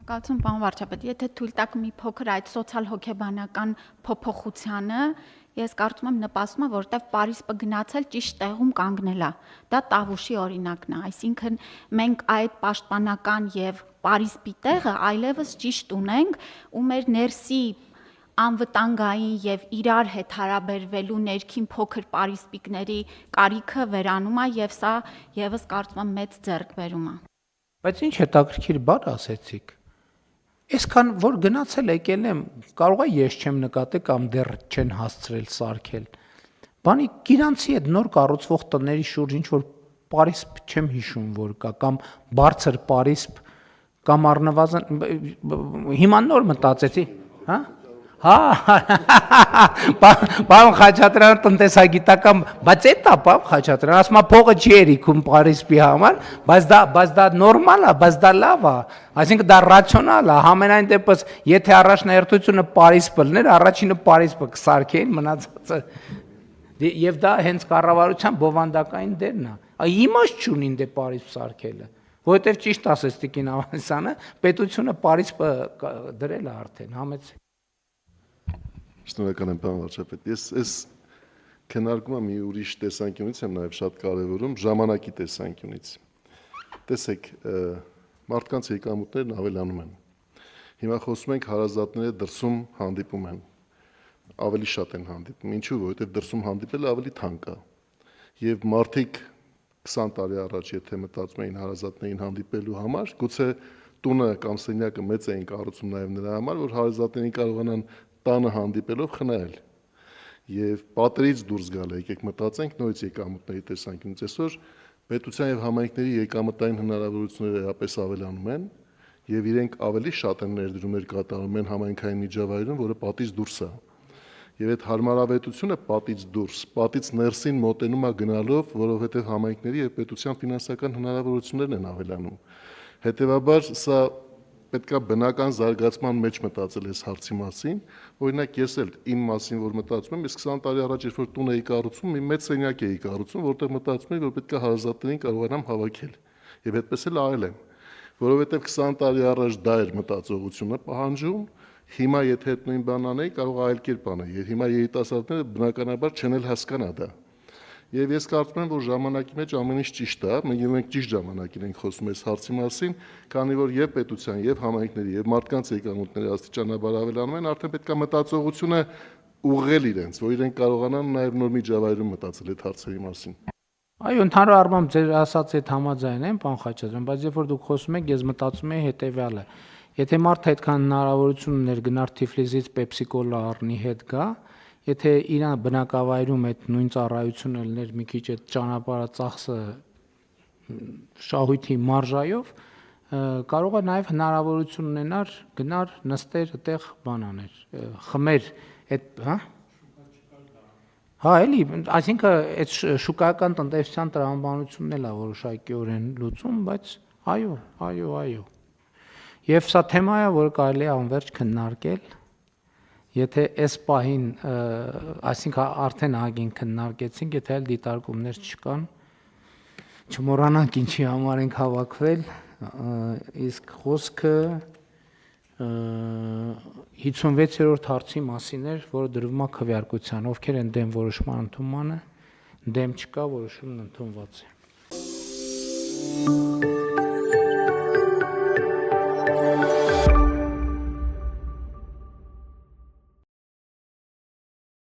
Շնորհակալություն, պարոն վարչապետ, եթե թույլ տաք մի փոքր այդ սոցիալ-հոգեբանական փոփոխությանը, ես կարծում եմ նպաստում է, որովհետև Պարիսպը գնացել ճիշտ տեղում կանգնել է։ Դա Տավուշի օրինակն է, այսինքն մենք այդ պաշտպանական եւ Պարիսպի տեղը այլևս ճիշտ ունենք, ու մեր ներսի անվտանգային եւ իրար հետ հարաբերվելու ներքին փոքր պարիսպիկների կարիքը վերանում է եւ սա եւս կարծում եմ մեծ ձեռքբերում է։ Բայց ինչ հետաքրքիր բան ասեցիք։ Այսքան որ գնացել եկել եմ, կարող է ես չեմ նկատել կամ դեռ չեն հասցրել սարքել։ Բանի գիրանցի այդ նոր կառուցվող տների շուրջ ինչ որ Պարիսպ չեմ հիշում որ կա կամ բարձր Պարիսպ կամ առնվազն հիմա նոր մտածեցի, հա? Պարոն Խաչատրյան տնտեսագիտական, բայց էդ է պարոն Խաչատրյան, ասում է փողը չի երիքում Պարիսպի համար, բայց դա նորմալ է, բայց դա լավ է, այսինքն դա ռացիոնալ է, համենայն դեպս եթե առաջնահերթությունը Պարիսպը լիներ, առաջինը Պարիսպը կսարքեին, մնացածը եւ դա հենց կառավարության բովանդակային դերն է, իմաստ չունի դե Պարիսպ սարքելը, որովհետեւ ճիշտ ասեց Տիկին Ավանեսյանը, պետությունը Պարիսպը դրել է արդեն, համեցեք։ Շնորհակալ եմ, պարոն վարչապետ։ Ես այս քննարկումը մի ուրիշ տեսանկյունից եմ նաև շատ կարևորում, ժամանակի տեսանկյունից։ Տեսեք, մարդկանց եկամուտներն ավելանում են։ Հիմա խոսում ենք հարազատները դրսում հանդիպում են, ավելի շատ են հանդիպում։ Ինչու՞, որովհետև դրսում հանդիպելը ավելի թանկ է։ Եվ մարդիկ 20 տարի առաջ, եթե մտածում էին հարազատներին հանդիպելու համար, գուցե տունը կամ սենյակը մեծ էին կառուցում նաև նրա համար, որ հարազատներին կարողանան տանը հանդիպելով խնայել եւ պատերից դուրս գալ, եկեք մտածենք նորից եկամուտների տեսանկյունից այսօր պետության եւ համայնքների եկամտային հնարավորությունները էապես ավելանում են եւ իրենք ավելի շատ են ներդրումներ կատարում են համայնքային միջավայրում, որը պատից դուրս է եւ այդ հարմարավետությունը պատից դուրս, պատից ներսին մոտենում է գնալով, որովհետեւ համայնքների եւ պետության ֆինանսական հնարավորություններն են ավելանում։ Հետեւաբար սա պետքա բնական զարգացման մեջ մտածել այս հարցի մասին, օրինակ ես էլ իմ մասին որ մտածում եմ, ես 20 տարի առաջ երբ որ տուն էի կառուցում, մի մեծ սենյակ էի կառուցում, որտեղ մտածում էի, որ պետքա հարազատներին կարողանամ հավաքել։ Եվ այդպես էլ արել եմ, որովհետև 20 տարի առաջ դա էր մտածողությունը պահանջում, հիմա եթե այդ նույն բանն անեի, կարող այլ կերպ անել, եւ հիմա երիտասարդները բնականաբար չեն էլ հասկանա դա։ Եվ ես կարծում եմ, որ ժամանակի մեջ ամեն ինչ ճիշտ է, մենք ճիշտ ժամանակին ենք խոսում այս հարցի մասին, քանի որ եւ պետության, եւ համայնքների, եւ մարդկանց եկամուտները աստիճանաբար ավելանում են, արդեն պետք է մտածողությունը ուղղել իրենց, որ իրենք կարողանան նաեւ նոր միջավայրում մտածել այդ հարցերի մասին։ Այո, ընդհանուր առմամբ ձեր ասած այդ համաձայն եմ, պարոն Խաչատրյան, բայց երբ որ դուք խոսում եք, ես մտածում եմ հետեւյալը. եթե մարդը այդքան հնարավորություն ուներ գնալ Թիֆլիսից Պեպսի-կոլա առնի հետ գա, եթե իրան բնակավայրում այդ նույն ծառայությունը լիներ մի քիչ այդ ճանապարհը ծախսը շահույթի մարժայով, կարող է նաև հնարավորություն ունենար գնար նստեր այդտեղ բան աներ, խմեր այդ, հա? Հա, էլի, այսինքն այդ շուկայական տնտեսության տրամաբանությունն էլ է որոշակիորեն լուծում, բայց այո։ Եվ սա թեմա է, որ կարելի է անverջ քննարկել, եթե այս պահին, այսինքն արդեն ահագին քննարկեցինք, եթե այլ դիտարկումներ չկան, չմոռանանք ինչի համար ենք հավաքվել, իսկ խոսքը 56-րդ հարցի մասին էր, որը դրվում է քվեարկության, ովքեր են դեմ որոշման ընդունմանը, դեմ չկա, որոշումն ընդունված է։